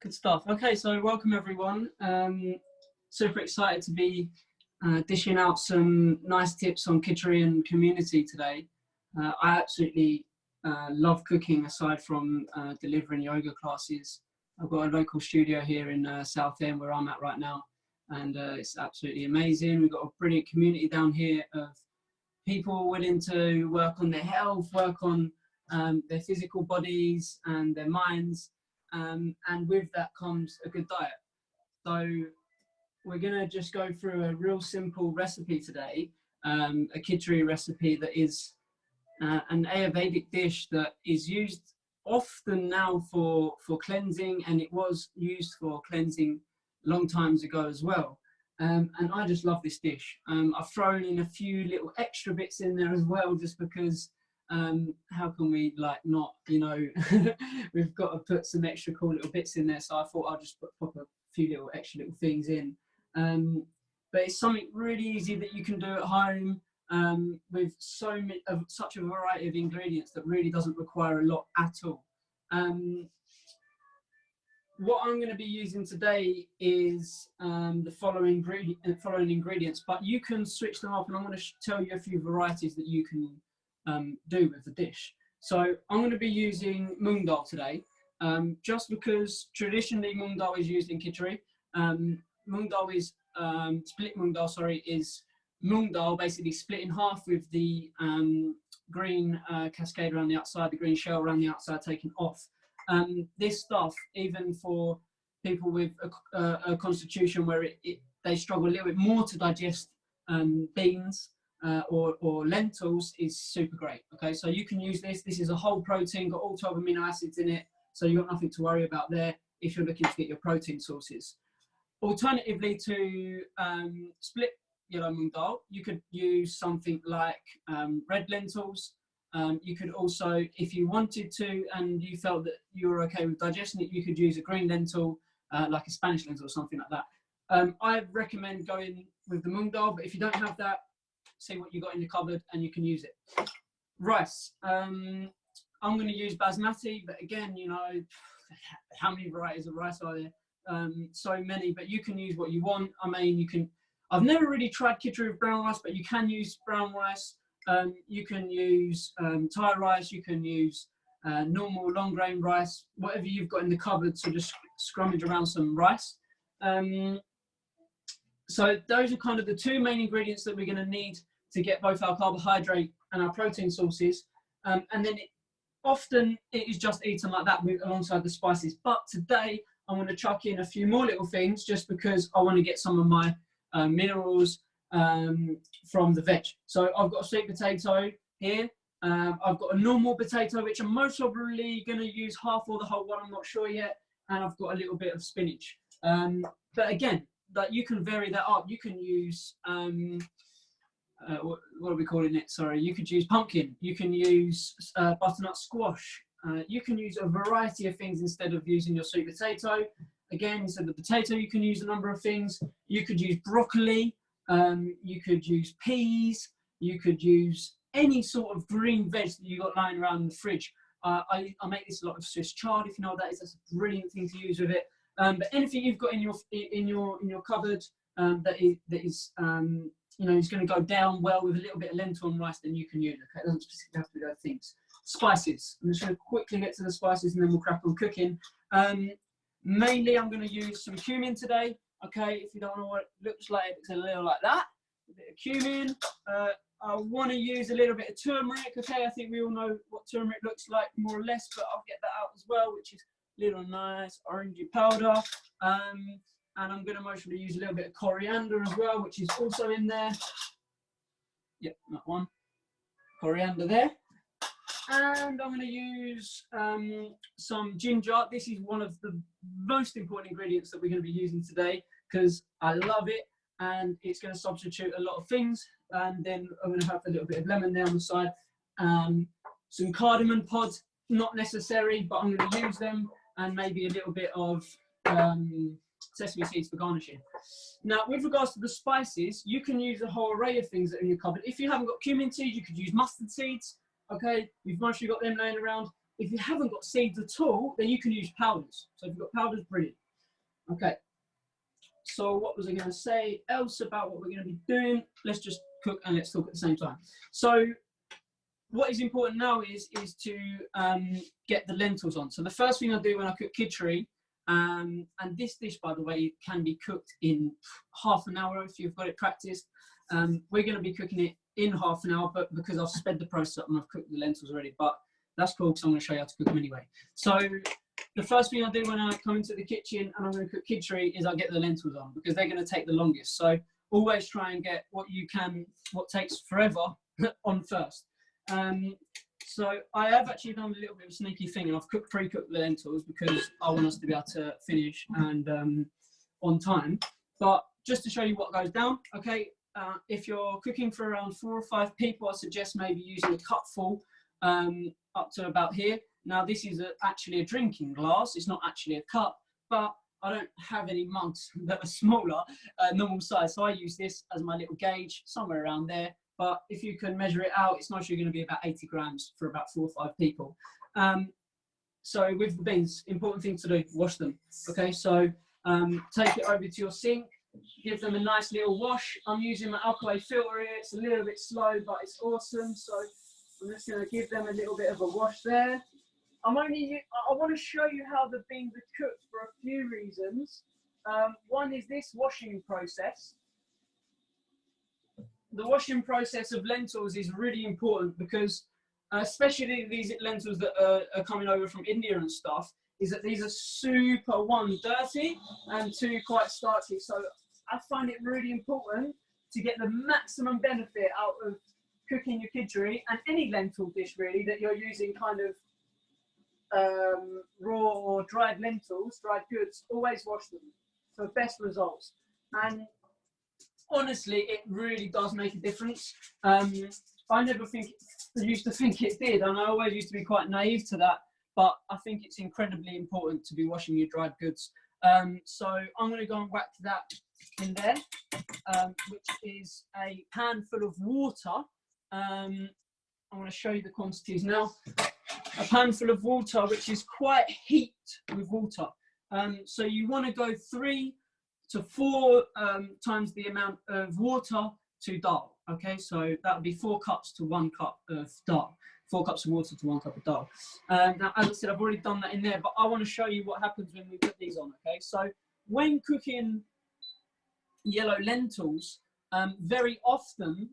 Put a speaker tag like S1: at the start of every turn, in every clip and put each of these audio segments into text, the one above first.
S1: Good stuff. Okay, so welcome everyone. Super excited to be dishing out some nice tips on Kitchari and community today. I absolutely love cooking aside from delivering yoga classes. I've got a local studio here in South End where I'm at right now, and it's absolutely amazing. We've got a brilliant community down here of people willing to work on their health, work on their physical bodies and their minds. And with that comes a good diet. So we're going to just go through a real simple recipe today, a Kitchari recipe that is an Ayurvedic dish that is used often now for cleansing, and it was used for cleansing long times ago as well. And I just love this dish. I've thrown in a few little extra bits in there as well, just because how can we like not, you know, we've got to put some extra cool little bits in there. So I thought I'll just pop a few little extra little things in. But it's something really easy that you can do at home with such a variety of ingredients that really doesn't require a lot at all. What I'm going to be using today is the following ingredients, but you can switch them up, and I'm going to tell you a few varieties that you can do with the dish. So I'm going to be using mung dhal today, just because traditionally mung dhal is used in Kitchari. Mung dhal is split mung dhal, sorry, is mung dhal basically split in half with the green cascade around the outside, the green shell around the outside taken off. This stuff, even for people with a constitution where they struggle a little bit more to digest beans or lentils, is super great. Okay, so you can use this. This is a whole protein, got all 12 amino acids in it, so you've got nothing to worry about there if you're looking to get your protein sources. Alternatively to split yellow mung dal, you could use something like red lentils. You could also, if you wanted to and you felt that you were okay with digesting it, you could use a green lentil, like a Spanish lentil or something like that. I recommend going with the mung dal, but if you don't have that, see what you got in your cupboard and you can use it. Rice. I'm going to use basmati, but again, you know, how many varieties of rice are there? So many, but you can use what you want. I mean, you can, I've never really tried Kitchari with brown rice, but you can use brown rice. You can use Thai rice, you can use normal long grain rice, whatever you've got in the cupboard, so just scrummage around some rice. So those are kind of the two main ingredients that we're going to need to get both our carbohydrate and our protein sources. And then often it is just eaten like that alongside the spices. But today I'm going to chuck in a few more little things just because I want to get some of my minerals from the veg. So I've got a sweet potato here. I've got a normal potato, which I'm most probably going to use half or the whole one, I'm not sure yet. And I've got a little bit of spinach. But again, that you can vary that up. You can use, what are we calling it? Sorry, you could use pumpkin. You can use butternut squash. You can use a variety of things instead of using your sweet potato. Again, instead of the potato, you can use a number of things. You could use broccoli. You could use peas. You could use any sort of green veg that you got lying around in the fridge. I make this a lot of Swiss chard, if you know what that is. That's a brilliant thing to use with it. But anything you've got in your cupboard that is you know, is going to go down well with a little bit of lentil and rice, then you can use it. Okay, it doesn't specifically have to be those things. Spices. I'm just going to quickly get to the spices and then we'll crack on cooking. Mainly, I'm going to use some cumin today. Okay, if you don't know what it looks like, it's a little like that. A bit of cumin. I want to use a little bit of turmeric. Okay, I think we all know what turmeric looks like more or less, but I'll get that out as well, which is little nice orangey powder. And I'm going to mostly use a little bit of coriander as well, which is also in there. Yep, that one. Coriander there. And I'm going to use some ginger. This is one of the most important ingredients that we're going to be using today because I love it and it's going to substitute a lot of things. And then I'm going to have a little bit of lemon there on the side. Some cardamom pods, not necessary, but I'm going to use them, and maybe a little bit of sesame seeds for garnishing. Now, with regards to the spices, you can use a whole array of things that are in your cupboard. If you haven't got cumin seeds, you could use mustard seeds. Okay, you've mostly got them laying around. If you haven't got seeds at all, then you can use powders. So if you've got powders, brilliant. Okay. So what was I going to say else about what we're going to be doing? Let's just cook and let's talk at the same time. So what is important now is to get the lentils on. So the first thing I do when I cook kitchari, and this dish, by the way, can be cooked in half an hour if you've got it practiced. We're going to be cooking it in half an hour, but because I've sped the process up and I've cooked the lentils already, but that's cool because I'm going to show you how to cook them anyway. So the first thing I do when I come into the kitchen and I'm going to cook kitchari is I get the lentils on because they're going to take the longest. So always try and get what takes forever on first. So I have actually done a little bit of a sneaky thing, and I've pre-cooked the lentils because I want us to be able to finish and on time. But just to show you what goes down, okay, if you're cooking for around 4 or 5 people, I suggest maybe using a cupful up to about here. Now this is actually a drinking glass, it's not actually a cup, but I don't have any mugs that are smaller, normal size, so I use this as my little gauge, somewhere around there. But if you can measure it out, it's not you're going to be about 80 grams for about 4 or 5 people. So with the beans, important thing to do, wash them. Okay, so take it over to your sink, give them a nice little wash. I'm using my alkaline filter here. It's a little bit slow, but it's awesome. So I'm just going to give them a little bit of a wash there. I want to show you how the beans are cooked for a few reasons. One is this washing process. The washing process of lentils is really important because, especially these lentils that are coming over from India and stuff, is that these are super, 1, dirty, and 2, quite starchy. So I find it really important to get the maximum benefit out of cooking your kitchari and any lentil dish really that you're using kind of raw or dried lentils, dried goods. Always wash them for best results. And honestly, it really does make a difference. I used to think it did, and I always used to be quite naive to that, but I think it's incredibly important to be washing your dried goods. So I'm going to go and whack that in there, which is a pan full of water. I'm going to show you the quantities now. A pan full of water, which is quite heaped with water. So you want to go 3 to 4 times the amount of water to dhal. Okay, so that would be 4 cups to 1 cup of dhal. 4 cups of water to 1 cup of dhal. Now, as I said, I've already done that in there, but I want to show you what happens when we put these on. Okay, so when cooking yellow lentils, very often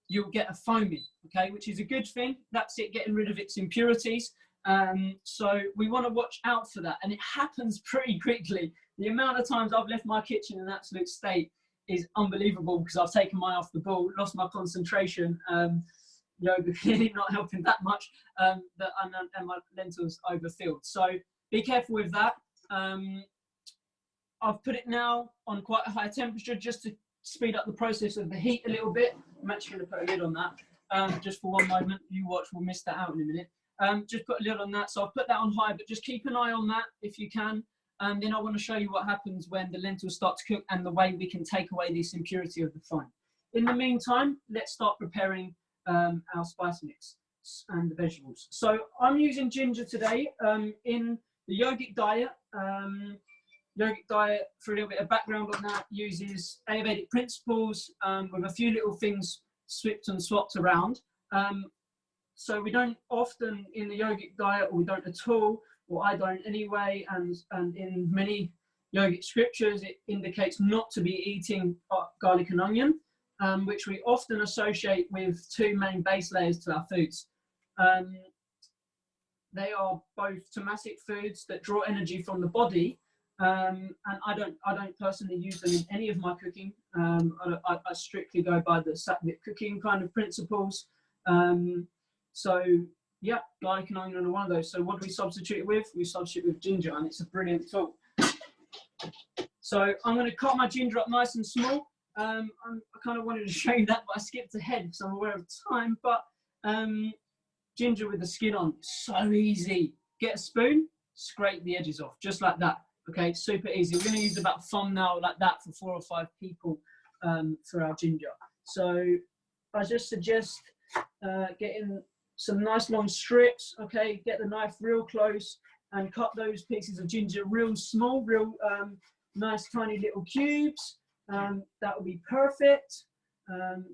S1: you'll get a foaming, okay, which is a good thing. That's it, getting rid of its impurities. So we want to watch out for that, and it happens pretty quickly. The amount of times I've left my kitchen in an absolute state is unbelievable because I've taken my eye off the ball, lost my concentration, yoga clearly not helping that much, and my lentils overfilled. So be careful with that. I've put it now on quite a high temperature just to speed up the process of the heat a little bit. I'm actually going to put a lid on that just for one moment. You watch, we'll miss that out in a minute. Just put a lid on that. So I've put that on high, but just keep an eye on that if you can. And then I want to show you what happens when the lentils start to cook and the way we can take away this impurity of the foam. In the meantime, let's start preparing our spice mix and the vegetables. So I'm using ginger today in the yogic diet. Yogic diet, for a little bit of background on that, uses Ayurvedic principles with a few little things swapped and swapped around. So we don't often in the yogic diet, or we don't at all, or I don't anyway, and in many yogic scriptures it indicates not to be eating garlic and onion, which we often associate with 2 main base layers to our foods. They are both tamasic foods that draw energy from the body, and I don't personally use them in any of my cooking. I strictly go by the sattvic cooking kind of principles. So yeah, garlic and onion are one of those. So what do we substitute it with? We substitute with ginger, and it's a brilliant tool. So I'm going to cut my ginger up nice and small. I kind of wanted to show you that, but I skipped ahead because I'm aware of time. But ginger with the skin on, so easy. Get a spoon, scrape the edges off, just like that. Okay, super easy. We're going to use about a thumbnail like that for 4 or 5 people for our ginger. So I just suggest getting some nice long strips. Okay, get the knife real close and cut those pieces of ginger real small, real nice tiny little cubes. That will be perfect.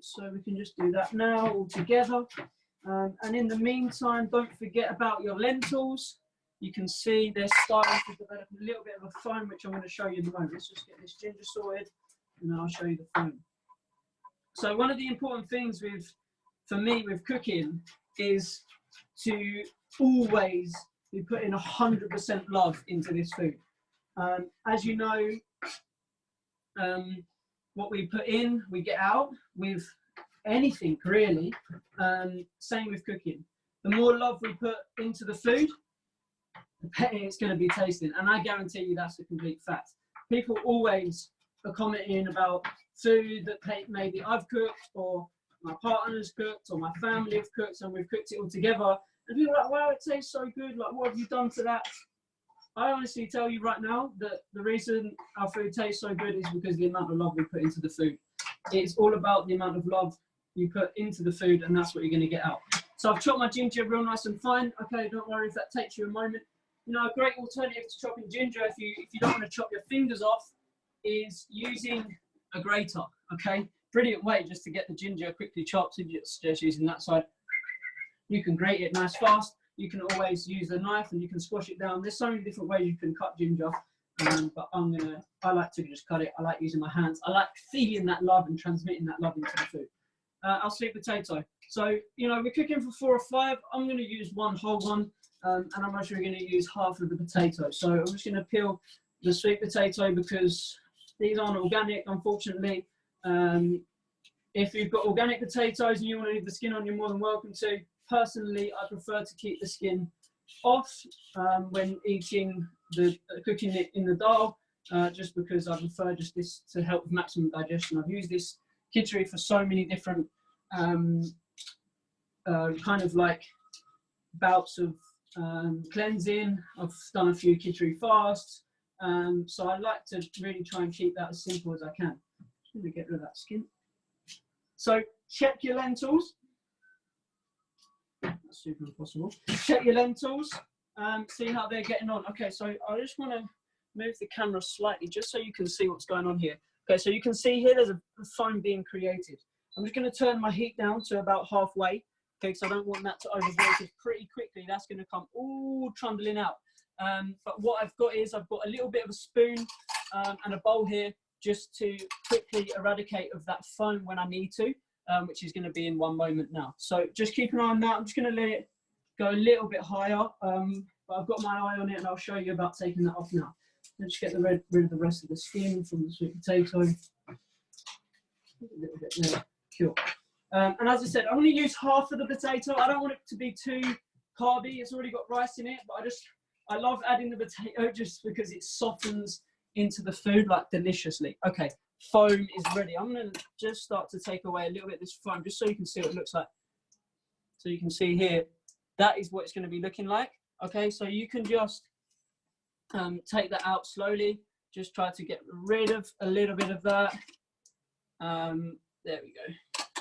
S1: So we can just do that now all together. And in the meantime, don't forget about your lentils. You can see they're starting to develop a little bit of a foam, which I'm going to show you in a moment. Let's just get this ginger sorted, and then I'll show you the foam. So one of the important things for me with cooking is to always be putting 100% love into this food. As you know, what we put in, we get out with anything really. Same with cooking. The more love we put into the food, the better it's going to be tasting. And I guarantee you that's a complete fact. People always are commenting about food that maybe I've cooked or my partner's cooked or my family have cooked, and we've cooked it all together. And people are like, wow, it tastes so good. Like, what have you done to that? I honestly tell you right now that the reason our food tastes so good is because of the amount of love we put into the food. It's all about the amount of love you put into the food, and that's what you're going to get out. So I've chopped my ginger real nice and fine. Okay, don't worry if that takes you a moment. You know, a great alternative to chopping ginger, if you don't want to chop your fingers off, is using a grater. Okay, brilliant way just to get the ginger quickly chopped. So you're just using that side. You can grate it nice fast. You can always use a knife and you can squash it down. There's so many different ways you can cut ginger, but I like to just cut it. I like using my hands. I like feeling that love and transmitting that love into the food. Our sweet potato. So, you know, we're cooking for 4 or 5. I'm going to use one whole one, and I'm actually going to use half of the potato. So I'm just going to peel the sweet potato because these aren't organic, unfortunately. If you've got organic potatoes and you want to leave the skin on, you're more than welcome to. Personally, I prefer to keep the skin off when cooking it in the dhal, just because I prefer just this to help with maximum digestion. I've used this Kitchari for so many different kind of like bouts of cleansing. I've done a few Kitchari fasts, so I like to really try and keep that as simple as I can. Just going to get rid of that skin. So check your lentils. That's super impossible. Check your lentils, see how they're getting on. Okay, so I just want to move the camera slightly just so you can see what's going on here. Okay, so you can see here there's a foam being created. I'm just going to turn my heat down to about halfway, okay, because I don't want that to overboil, because pretty quickly that's going to come all trundling out. But what I've got is I've got a little bit of a spoon and a bowl here just to quickly eradicate of that foam when I need to. Which is going to be in one moment now. So just keep an eye on that. I'm just going to let it go a little bit higher, but I've got my eye on it and I'll show you about taking that off now. Let's get rid of the rest of the skin from the sweet potato. A little bit there. Cool. And as I said, I'm going to use half of the potato. I don't want it to be too carby. It's already got rice in it, but I love adding the potato just because it softens into the food like deliciously. Okay. Foam is ready. I'm going to just start to take away a little bit of this foam just so you can see what it looks like. So you can see here, that is what it's going to be looking like. Okay, so you can just take that out slowly. Just try to get rid of a little bit of that. There we go.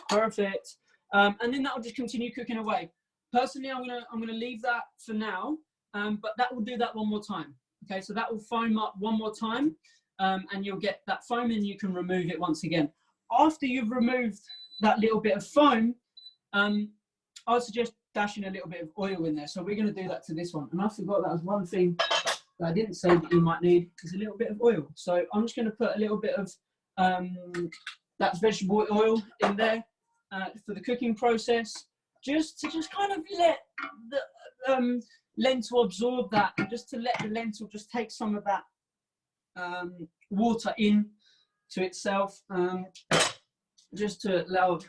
S1: Perfect. And then that will just continue cooking away. Personally, I'm gonna leave that for now, but that will do that one more time. Okay, so that will foam up one more time. And you'll get that foam and you can remove it once again. After you've removed that little bit of foam, I would suggest dashing a little bit of oil in there. So we're going to do that to this one. And I forgot that was one thing that I didn't say that you might need is a little bit of oil. So I'm just going to put a little bit of that vegetable oil in there for the cooking process, just to kind of let the lentil absorb that, and just to let the lentil just take some of that water in to itself, just to allow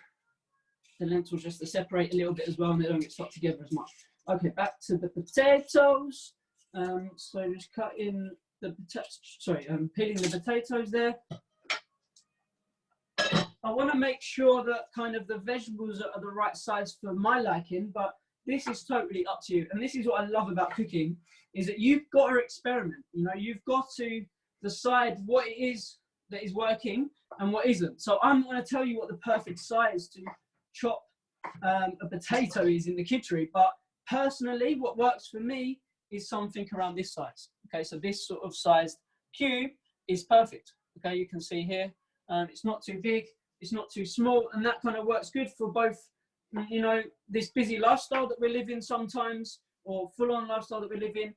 S1: the lentils just to separate a little bit as well, and they don't get stuck together as much. Okay, back to the potatoes. So just cutting the peeling the potatoes there. I want to make sure that kind of the vegetables are the right size for my liking, but this is totally up to you. And this is what I love about cooking, is that you've got to experiment. You know, you've got to decide what it is that is working and what isn't. So I'm going to tell you what the perfect size to chop a potato is in the Kitchari. But personally, what works for me is something around this size. Okay, so this sort of sized cube is perfect. Okay, you can see here, it's not too big, it's not too small, and that kind of works good for both, you know, this busy lifestyle that we live in sometimes, or full-on lifestyle that we live in.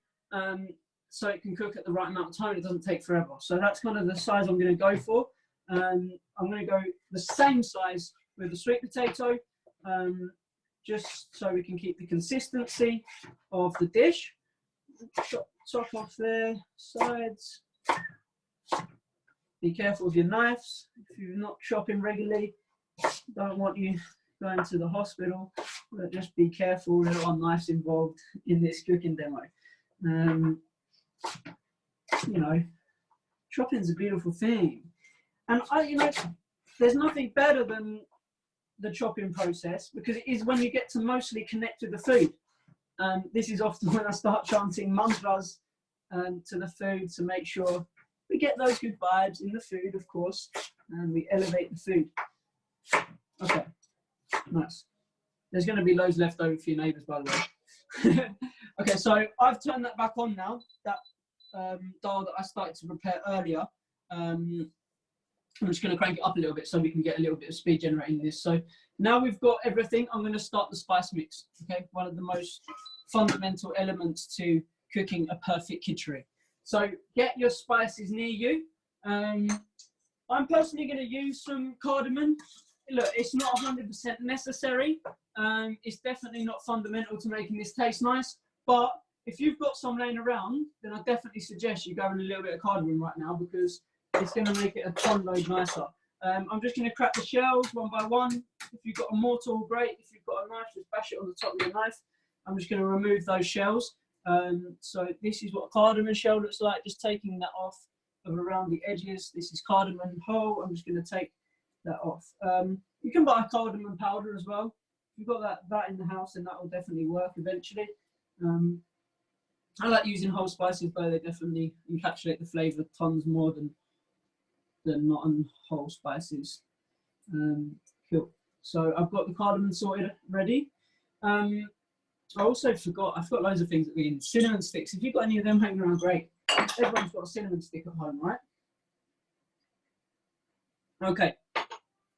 S1: So it can cook at the right amount of time. It doesn't take forever. So that's kind of the size I'm going to go for. I'm going to go the same size with the sweet potato, just so we can keep the consistency of the dish. Chop off there, sides. Be careful with your knives. If you're not chopping regularly, don't want you going to the hospital. But just be careful. There are knives involved in this cooking demo. You know, chopping's a beautiful thing, and you know, there's nothing better than the chopping process, because it is when you get to mostly connect with the food. This is often when I start chanting mantras to the food to make sure we get those good vibes in the food, of course, and we elevate the food. Okay, nice. There's going to be loads left over for your neighbours, by the way. Okay, so I've turned that back on now, that dhal that I started to prepare earlier. I'm just going to crank it up a little bit so we can get a little bit of speed generating this. So now we've got everything, I'm going to start the spice mix. Okay, one of the most fundamental elements to cooking a perfect Kitchari. So get your spices near you. I'm personally going to use some cardamom. Look, it's not 100% necessary. It's definitely not fundamental to making this taste nice, but if you've got some laying around, then I definitely suggest you go in a little bit of cardamom right now, because it's going to make it a ton load nicer. I'm just going to crack the shells one by one. If you've got a mortar, great. If you've got a knife, just bash it on the top of your knife. I'm just going to remove those shells. So this is what a cardamom shell looks like, just taking that off of around the edges. This is cardamom whole. I'm just going to take that off. You can buy cardamom powder as well. If you've got that in the house, then that will definitely work eventually. I like using whole spices, though. They definitely encapsulate the flavour tons more than not on whole spices. Cool. So I've got the cardamom sorted ready. I also forgot, I've got loads of things that we need. Cinnamon sticks. If you've got any of them hanging around, great. Everyone's got a cinnamon stick at home, right? Okay.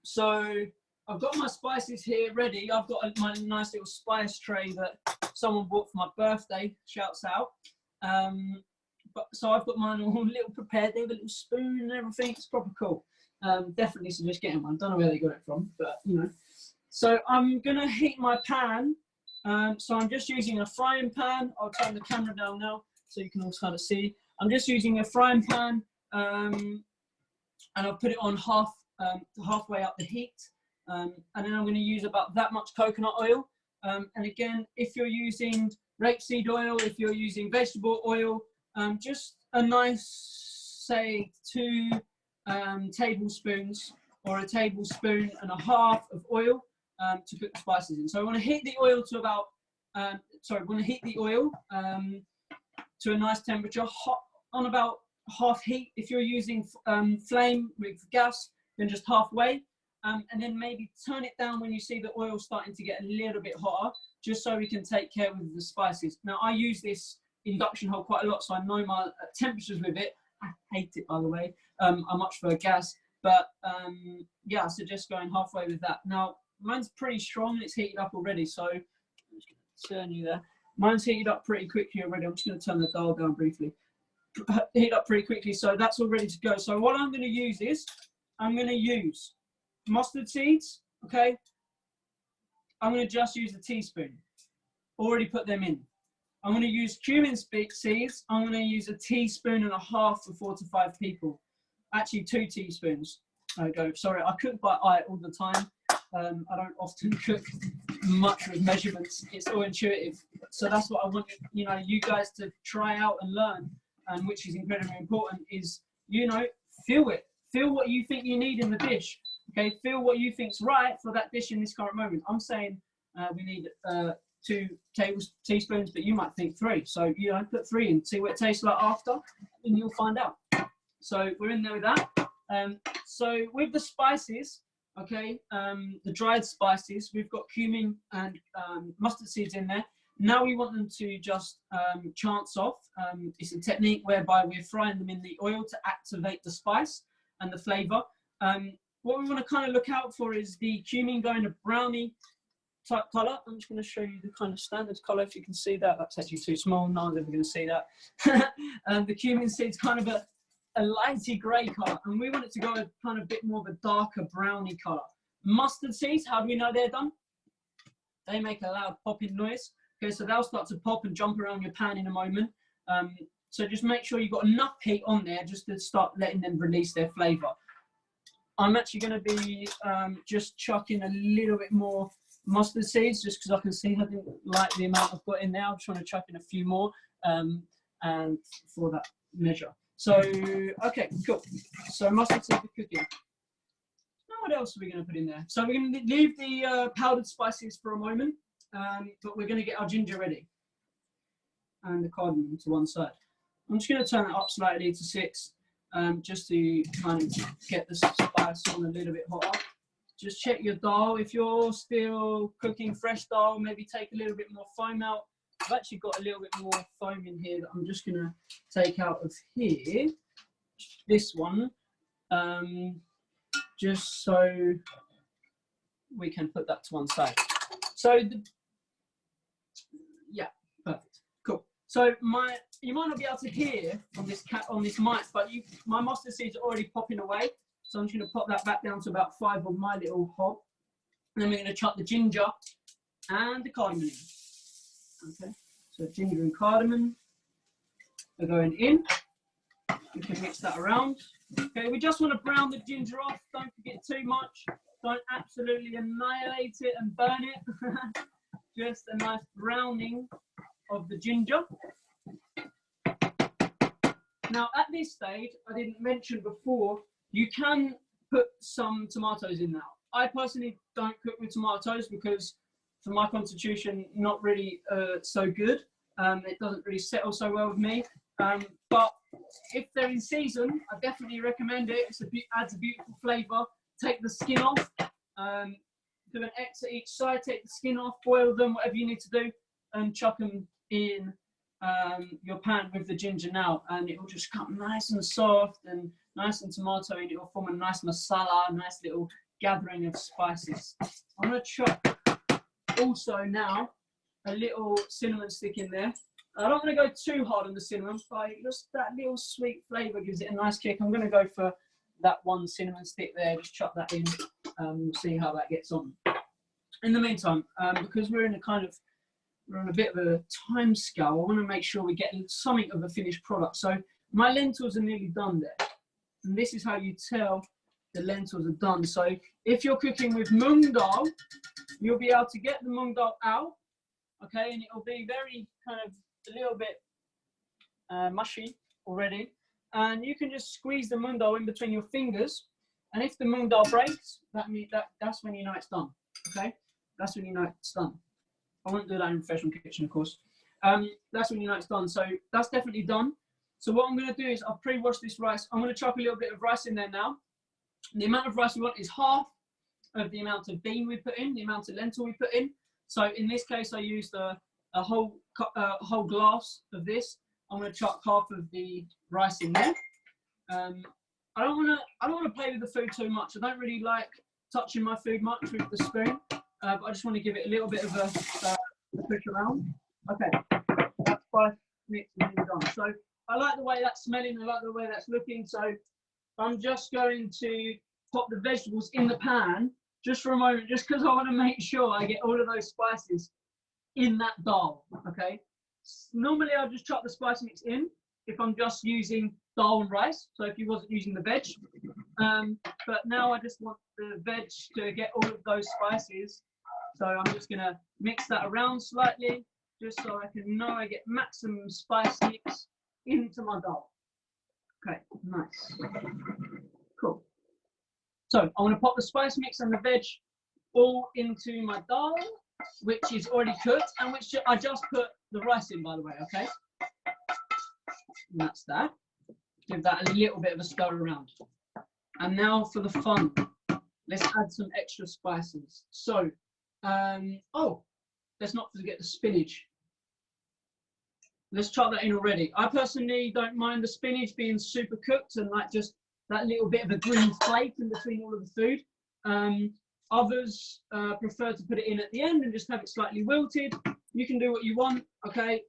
S1: So I've got my spices here ready. I've got my nice little spice tray that someone bought for my birthday. Shouts out. So I've got mine all little prepared. They have a little spoon and everything. It's proper cool. Definitely suggest getting one. Don't know where they got it from, but you know. So I'm gonna heat my pan. So I'm just using a frying pan. I'll turn the camera down now so you can all kind of see. I'm just using a frying pan, and I'll put it on halfway up the heat. And then I'm going to use about that much coconut oil. And again, if you're using rapeseed oil, if you're using vegetable oil, just a nice, say, 2 tablespoons or a tablespoon and a half of oil to cook the spices in. So I want to heat the oil to about, to a nice temperature, hot on about half heat. If you're using flame with gas, then just halfway. And then maybe turn it down when you see the oil starting to get a little bit hotter, just so we can take care with the spices. Now, I use this induction hob quite a lot, so I know my temperatures with it. I hate it, by the way. I much prefer gas, but yeah, I suggest going halfway with that. Now, mine's pretty strong and it's heated up already, so I'm just going to turn you there. Mine's heated up pretty quickly already. I'm just going to turn the dial down briefly. Heat up pretty quickly, so that's all ready to go. So what I'm going to use is, I'm going to use mustard seeds, okay? I'm going to just use a teaspoon. Already put them in. I'm going to use cumin seeds. I'm going to use a teaspoon and a half for 4 to 5 people. Actually, 2 teaspoons. There we go. Sorry, I cook by eye all the time. I don't often cook much with measurements. It's all intuitive. So that's what I want you guys to try out and learn, and which is incredibly important, is, feel it. Feel what you think you need in the dish. Okay, feel what you think's right for that dish in this current moment. I'm saying we need 2 teaspoons, but you might think 3. So, put 3 in, see what it tastes like after, and you'll find out. So we're in there with that. So with the spices, Okay, the dried spices, we've got cumin and mustard seeds in there. Now we want them to just chance off. It's a technique whereby we're frying them in the oil to activate the spice and the flavour. What we want to kind of look out for is the cumin going a brownie type colour. I'm just going to show you the kind of standard colour, if you can see that. That's actually too small, no one's ever going to see that. The cumin seeds kind of a lighty grey colour, and we want it to go a kind of bit more of a darker browny colour. Mustard seeds, how do we know they're done? They make a loud popping noise. Okay, so they'll start to pop and jump around your pan in a moment. So just make sure you've got enough heat on there just to start letting them release their flavour. I'm actually going to be just chucking a little bit more mustard seeds, just because I can see I didn't like the amount I've got in there. I'm trying to chuck in a few more and for that measure. So, okay, cool. So mustard seeds are cooking. Now what else are we going to put in there? So we're going to leave the powdered spices for a moment, but we're going to get our ginger ready. And the cardamom to one side. I'm just going to turn it up slightly to 6, just to kind of get the spice on a little bit hotter. Just check your dhal. If you're still cooking fresh dhal, maybe take a little bit more foam out. I've actually got a little bit more foam in here that I'm just going to take out of here. This one, just so we can put that to one side. So, yeah, perfect, cool. So you might not be able to hear on this mic, but my mustard seeds are already popping away. So I'm just going to pop that back down to about 5 of my little hob. And then we're going to chuck the ginger and the cardamom in. Okay, so ginger and cardamom are going in. We can mix that around. Okay, we just want to brown the ginger off. Don't forget too much. Don't absolutely annihilate it and burn it. Just a nice browning of the ginger. Now, at this stage, I didn't mention before, you can put some tomatoes in now. I personally don't cook with tomatoes because for my constitution, not really so good. It doesn't really settle so well with me. But if they're in season, I definitely recommend it. It adds a beautiful flavour. Take the skin off. Do an X at each side. Take the skin off. Boil them, whatever you need to do, and chuck them in your pan with the ginger now, and it will just come nice and soft and nice and tomato, and it will form a nice masala, a nice little gathering of spices. I'm going to chuck also now a little cinnamon stick in there. I don't want to go too hard on the cinnamon, but just that little sweet flavour gives it a nice kick. I'm going to go for that one cinnamon stick there, just chuck that in. We'll see how that gets on. In the meantime, because we're on a bit of a time scale, I want to make sure we get something of a finished product. So my lentils are nearly done there. And this is how you tell the lentils are done. So if you're cooking with mung dhal, you'll be able to get the mung dhal out, okay, and it'll be very kind of a little bit mushy already. And you can just squeeze the mung dhal in between your fingers. And if the mung dhal breaks, that's when you know it's done, okay? That's when you know it's done. I won't do that in a professional kitchen, of course. That's when you know it's done. So that's definitely done. So what I'm going to do is I'll pre-wash this rice. I'm going to chuck a little bit of rice in there now. The amount of rice we want is half of the amount of bean we put in, the amount of lentil we put in. So in this case, I used a whole glass of this. I'm going to chuck half of the rice in there. I don't want to play with the food too much. I don't really like touching my food much with the spoon. But I just want to give it a little bit of a push around. Okay, that's spice mix and done. So I like the way that's smelling. I like the way that's looking. So I'm just going to pop the vegetables in the pan just for a moment, just because I want to make sure I get all of those spices in that dhal. Okay. Normally I'll just chuck the spice mix in if I'm just using dhal and rice. So if you wasn't using the veg, but now I just want the veg to get all of those spices. So I'm just going to mix that around slightly, just so I can know I get maximum spice mix into my dhal. Okay, nice. Cool. So I want to pop the spice mix and the veg all into my dhal, which is already cooked, and which I just put the rice in, by the way, okay? And that's that. Give that a little bit of a stir around. And now for the fun. let's add some extra spices. So, oh, let's not forget the spinach. Let's chop that in already. I personally don't mind the spinach being super cooked and like just that little bit of a green flake in between all of the food. Others prefer to put it in at the end and just have it slightly wilted. You can do what you want, okay?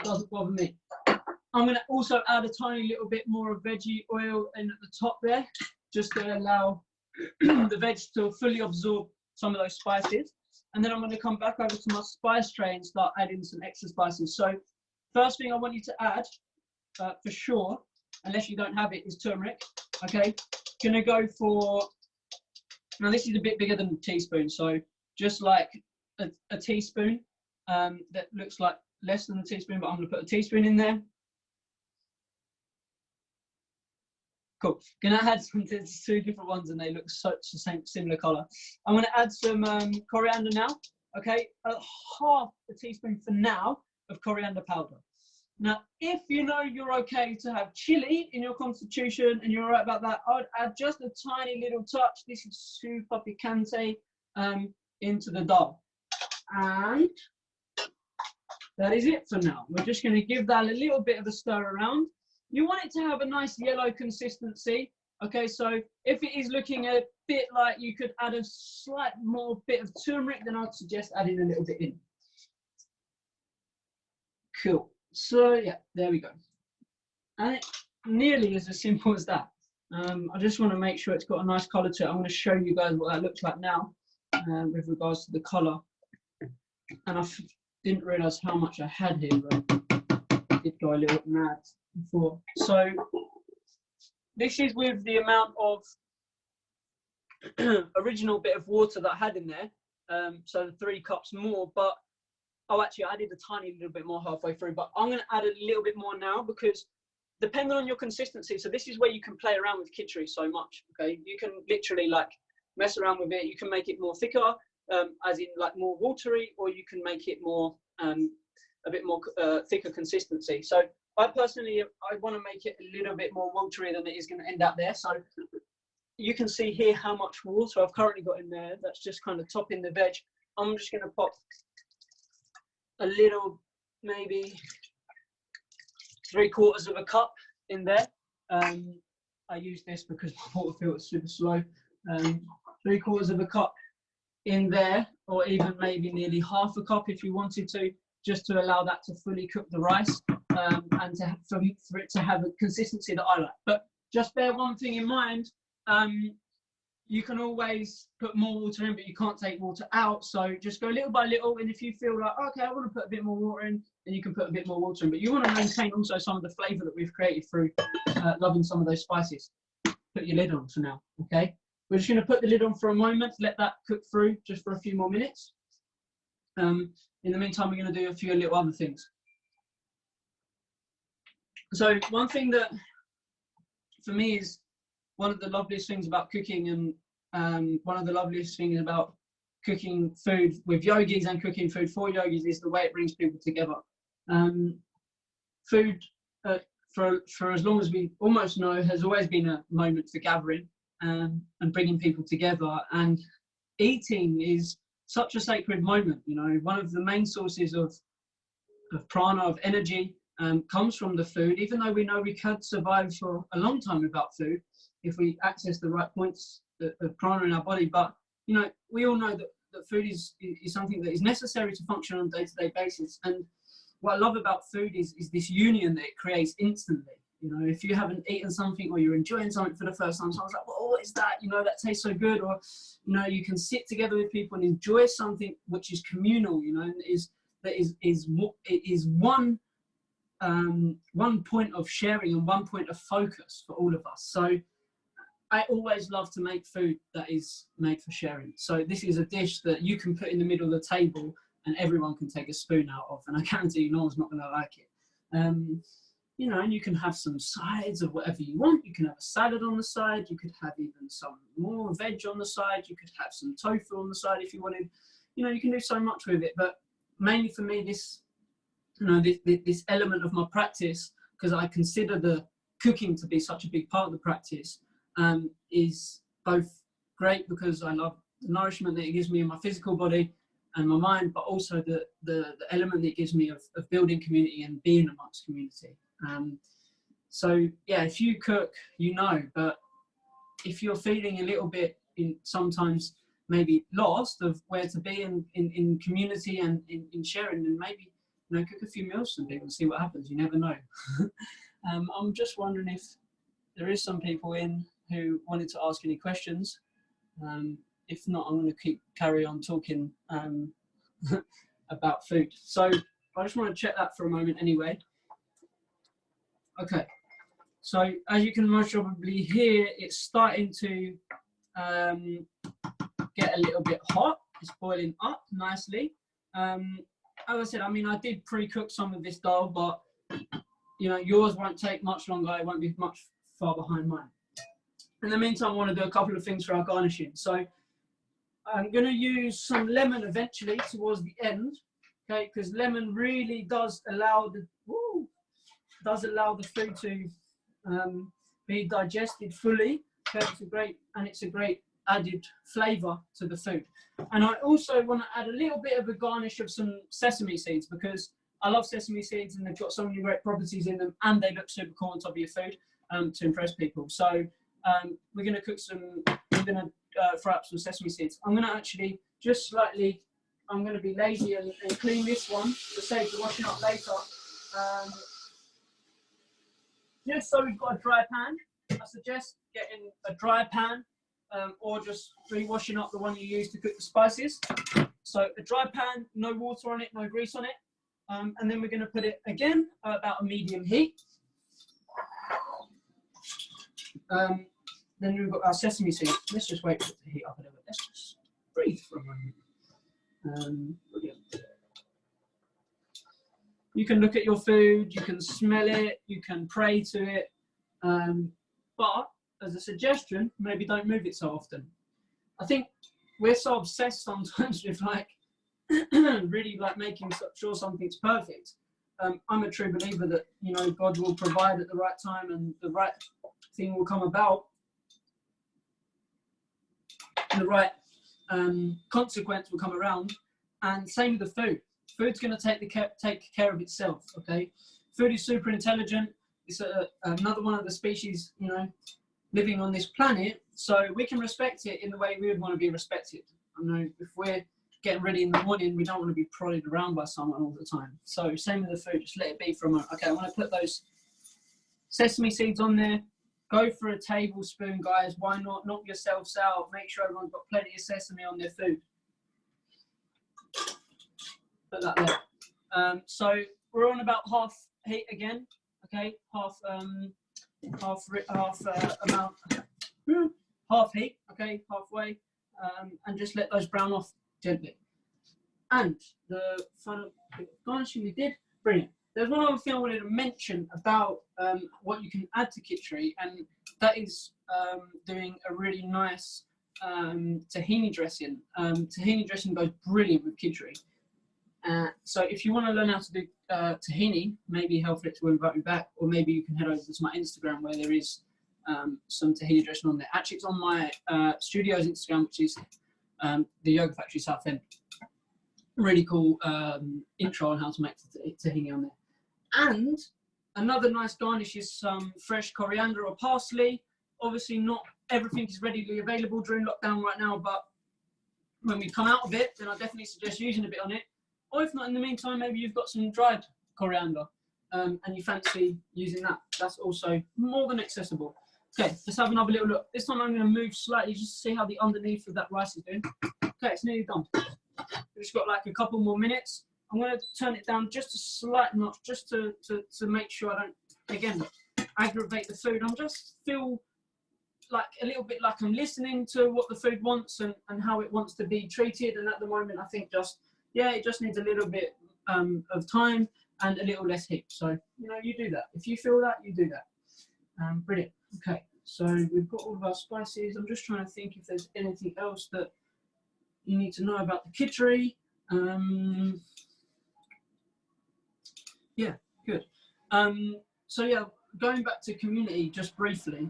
S1: Doesn't bother me. I'm going to also add a tiny little bit more of veggie oil in at the top there, just to allow the veg to fully absorb some of those spices. And then I'm going to come back over to my spice tray and start adding some extra spices. So first thing I want you to add, for sure, unless you don't have it, is turmeric. Okay, going to go for, now this is a bit bigger than a teaspoon, so just like a teaspoon, that looks like less than a teaspoon, but I'm going to put a teaspoon in there. Cool. Gonna add some, there's two different ones and they look such the same, similar color. I'm gonna add some coriander now. Okay, half a teaspoon for now of coriander powder. Now, if you know you're okay to have chili in your constitution and you're all right about that, I'd add just a tiny little touch. This is super picante into the dhal. And that is it for now. We're just gonna give that a little bit of a stir around. You want it to have a nice yellow consistency. Okay, so if it is looking a bit like you could add a slight more bit of turmeric, then I'd suggest adding a little bit in. Cool. So yeah, there we go. And it nearly is as simple as that. I just want to make sure it's got a nice color to it. I'm going to show you guys what that looks like now with regards to the color. And I didn't realize how much I had here, but I did go a little bit mad before. So this is with the amount of original bit of water that I had in there, so the 3 cups more, but oh, actually I added a tiny little bit more halfway through, but I'm going to add a little bit more now because depending on your consistency, so this is where you can play around with Kitchari so much. Okay, you can literally like mess around with it. You can make it more thicker, as in like more watery, or you can make it more a bit more thicker consistency. So I personally, I want to make it a little bit more watery than it is going to end up there. So you can see here how much water I've currently got in there. That's just kind of topping the veg. I'm just going to pop a little, maybe 3/4 of a cup in there. I use this because my water filter is super slow. 3/4 of a cup in there, or even maybe nearly half a cup if you wanted to, just to allow that to fully cook the rice. And for it to have a consistency that I like. But just bear one thing in mind, you can always put more water in, but you can't take water out. So just go little by little, and if you feel like, okay, I want to put a bit more water in, then you can put a bit more water in. But you want to maintain also some of the flavour that we've created through loving some of those spices. Put your lid on for now, okay? We're just going to put the lid on for a moment, let that cook through just for a few more minutes. In the meantime, we're going to do a few little other things. So one thing that for me is one of the loveliest things about cooking, and one of the loveliest things about cooking food with yogis and cooking food for yogis is the way it brings people together. Food, for as long as we almost know, has always been a moment for gathering and bringing people together. And eating is such a sacred moment. You know, one of the main sources of prana, of energy, comes from the food. Even though we know we could survive for a long time without food if we access the right points of prana in our body, but you know, we all know that food is something that is necessary to function on a day-to-day basis. And what I love about food is this union that it creates instantly. You know, if you haven't eaten something, or you're enjoying something for the first time, someone's like, well, what is that? You know, that tastes so good. Or, you know, you can sit together with people and enjoy something which is communal, you know, and is one point of sharing and one point of focus for all of us. So I always love to make food that is made for sharing. So this is a dish that you can put in the middle of the table and everyone can take a spoon out of, and I guarantee you no one's not going to like it. You know, and you can have some sides of whatever you want. You can have a salad on the side. You could have even some more veg on the side. You could have some tofu on the side if you wanted. You know, you can do so much with it. But mainly for me, this, you know, this element of my practice, because I consider the cooking to be such a big part of the practice, is both great because I love the nourishment that it gives me in my physical body and my mind, but also the element that it gives me of building community and being amongst community. So yeah, if you cook, you know, but if you're feeling a little bit sometimes maybe lost of where to be in community and in sharing, then maybe, you know, cook a few meals for people and see what happens. You never know. I'm just wondering if there is some people in who wanted to ask any questions. If not, I'm going to carry on talking about food. So I just want to check that for a moment anyway. Okay, so as you can most probably hear, it's starting to get a little bit hot. It's boiling up nicely. As I said, I mean, I did pre-cook some of this dhal, but you know, yours won't take much longer. It won't be much far behind mine. In the meantime, I want to do a couple of things for our garnishing. So I'm going to use some lemon eventually towards the end, okay? Because lemon really does allow the food to be digested fully. Okay, it's a great added flavour to the food. And I also want to add a little bit of a garnish of some sesame seeds because I love sesame seeds and they've got so many great properties in them and they look super cool on top of your food to impress people. So we're going to cook some. We're going to fry up some sesame seeds. I'm going to actually just slightly. I'm going to be lazy and clean this one to save the washing up later. Just so we've got a dry pan, I suggest getting a dry pan or just re-washing up the one you use to cook the spices. So a dry pan, no water on it, no grease on it. And then we're going to put it again at about a medium heat. Then we've got our sesame seeds. Let's just wait for it to heat up a little bit. Let's just breathe for a moment. You can look at your food, you can smell it, you can pray to it. But as a suggestion, maybe don't move it so often. I think we're so obsessed sometimes with like really like making sure something's perfect. I'm a true believer that, you know, God will provide at the right time and the right thing will come about. And the right consequence will come around. And same with the food. Food's going to take care of itself, okay? Food is super intelligent. It's another one of the species, you know, living on this planet. So we can respect it in the way we would want to be respected. I know if we're getting ready in the morning, we don't want to be prodded around by someone all the time. So same with the food, just let it be for a moment. Okay, I want to put those sesame seeds on there. Go for a tablespoon, guys. Why not? Knock yourselves out. Make sure everyone's got plenty of sesame on their food. Put that there. So we're on about half heat again. Okay, half heat. Okay, halfway, and just let those brown off gently. And the final garnishing we did, brilliant. There's one other thing I wanted to mention about what you can add to Kitchari, and that is doing a really nice tahini dressing. Tahini dressing goes brilliant with Kitchari. So if you want to learn how to do tahini, maybe Healthflix will invite you back, or maybe you can head over to my Instagram where there is some tahini dressing on there. Actually, it's on my studio's Instagram, which is the Yoga Factory South End. Really cool intro on how to make tahini on there. And another nice garnish is some fresh coriander or parsley. Obviously, not everything is readily available during lockdown right now, but when we come out of it, then I definitely suggest using a bit on it. Or if not, in the meantime, maybe you've got some dried coriander and you fancy using that. That's also more than accessible. Okay, let's have another little look. This time I'm going to move slightly just to see how the underneath of that rice is doing. Okay, it's nearly done. We've just got like a couple more minutes. I'm going to turn it down just a slight notch, just to make sure I don't, again, aggravate the food. I just feel like a little bit like I'm listening to what the food wants and how it wants to be treated. And at the moment, I think yeah, it just needs a little bit of time and a little less heat. So, you know, you do that. If you feel that, you do that. Brilliant. Okay, so we've got all of our spices. I'm just trying to think if there's anything else that you need to know about the Kitchari. Yeah, good. So yeah, going back to community just briefly.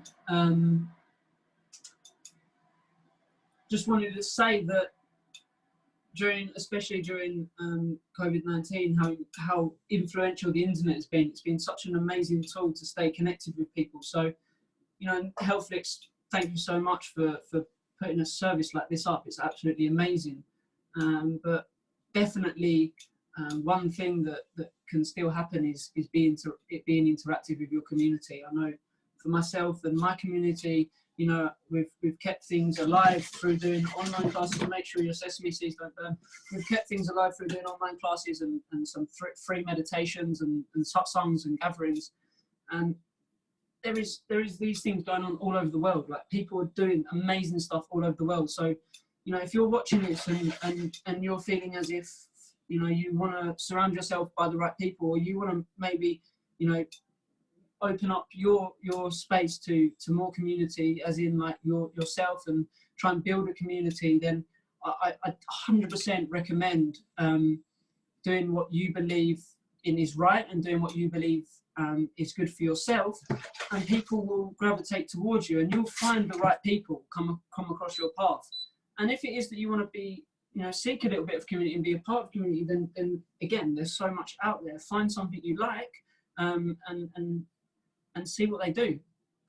S1: just wanted to say that especially during COVID-19, how influential the internet has been. It's been such an amazing tool to stay connected with people. So, you know, HealthFlix, thank you so much for putting a service like this up. It's absolutely amazing. But definitely, one thing that can still happen is being interactive with your community. I know for myself and my community, you know, we've kept things alive through doing online classes. Make sure your sesame seeds don't burn. We've kept things alive through doing online classes and some free meditations and satsangs and gatherings. And there is these things going on all over the world. Like, people are doing amazing stuff all over the world. So, you know, if you're watching this and you're feeling as if, you know, you want to surround yourself by the right people, or you want to maybe, you know, open up your space to more community, as in like yourself, and try and build a community, then I 100% recommend doing what you believe in is right, and doing what you believe is good for yourself, and people will gravitate towards you, and you'll find the right people come across your path. And if it is that you want to be, you know, seek a little bit of community and be a part of community, then again, there's so much out there. Find something you like, and see what they do.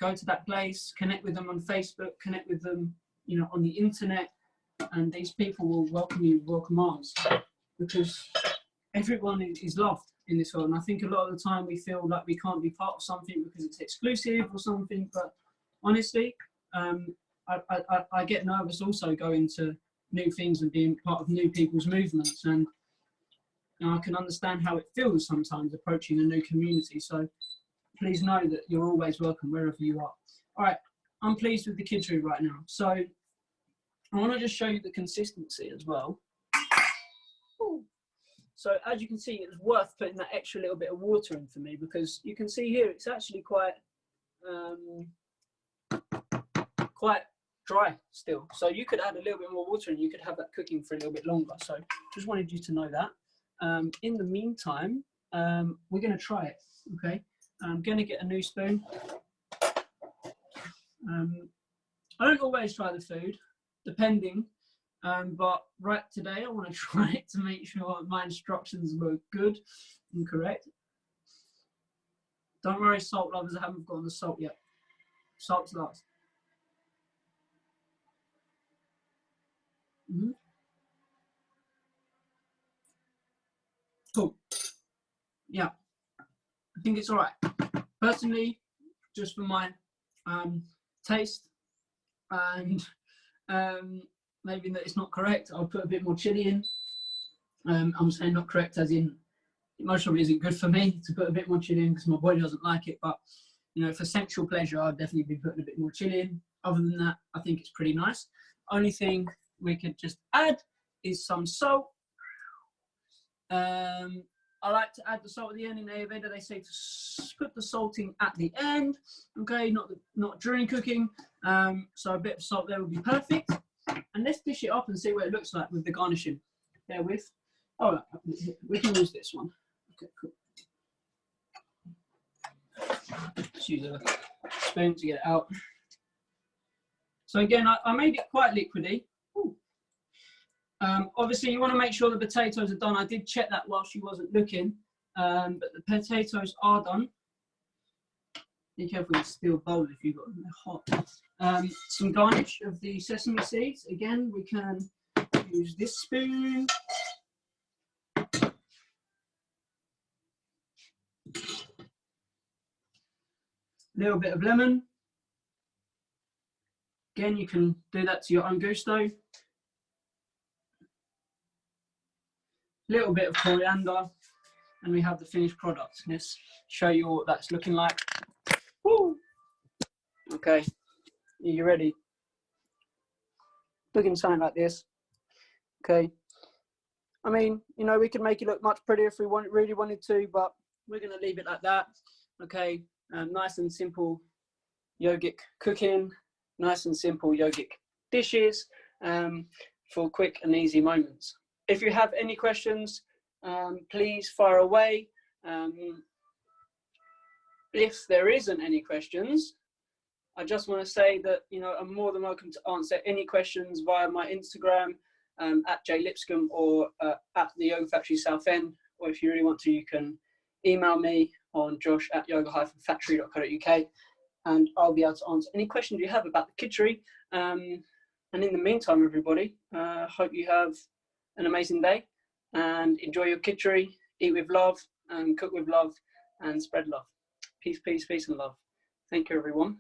S1: Go to that place, connect with them on Facebook, connect with them, you know, on the internet, and these people will welcome you, welcome arms, because everyone is loved in this world. And I think a lot of the time we feel like we can't be part of something because it's exclusive or something, but honestly, I get nervous also going to new things and being part of new people's movements, and you know, I can understand how it feels sometimes approaching a new community. So please know that you're always welcome wherever you are. All right, I'm pleased with the Kitchari right now. So I want to just show you the consistency as well. Ooh. So as you can see, it's worth putting that extra little bit of water in for me, because you can see here it's actually quite dry still. So you could add a little bit more water and you could have that cooking for a little bit longer. So just wanted you to know that. In the meantime, we're going to try it, okay? I'm going to get a new spoon. I don't always try the food, depending, but right today I want to try it to make sure my instructions were good and correct. Don't worry, salt lovers, I haven't got the salt yet. Salt's last. Cool. Yeah, I think it's all right. Personally, just for my taste, and maybe that it's not correct, I'll put a bit more chilli in. I'm saying not correct as in it most probably isn't good for me to put a bit more chilli in because my body doesn't like it, but you know, for sensual pleasure, I'll definitely be putting a bit more chilli in. Other than that, I think it's pretty nice. Only thing we could just add is some salt. I like to add the salt at the end. In Ayurveda, they say to put the salt in at the end, okay, not during cooking. So a bit of salt there would be perfect. And let's dish it up and see what it looks like with the garnishing. Bear with. Oh, we can use this one. Okay, cool. Let's use a spoon to get it out. So again, I made it quite liquidy. Obviously, you want to make sure the potatoes are done. I did check that while she wasn't looking, but the potatoes are done. Be careful with the steel bowl if you've got them, they're hot. Some garnish of the sesame seeds. Again, we can use this spoon. Little bit of lemon. Again, you can do that to your own gusto. Little bit of coriander, and we have the finished product. Let's show you what that's looking like. Woo! Okay, are you ready? Looking something like this. Okay. I mean, you know, we could make it look much prettier if we really wanted to, but we're going to leave it like that. Okay, nice and simple yogic cooking, nice and simple yogic dishes for quick and easy moments. If you have any questions, please fire away. If there isn't any questions, I just want to say that, you know, I'm more than welcome to answer any questions via my Instagram, at Lipscombe, or at the Yoga Factory Southend. Or if you really want to, you can email me on josh@yoga-factory.co.uk, and I'll be able to answer any questions you have about the Kitchari. And in the meantime, everybody, hope you have an amazing day and enjoy your Kitchari. Eat with love and cook with love and spread love. Peace, peace, peace and love. Thank you, everyone.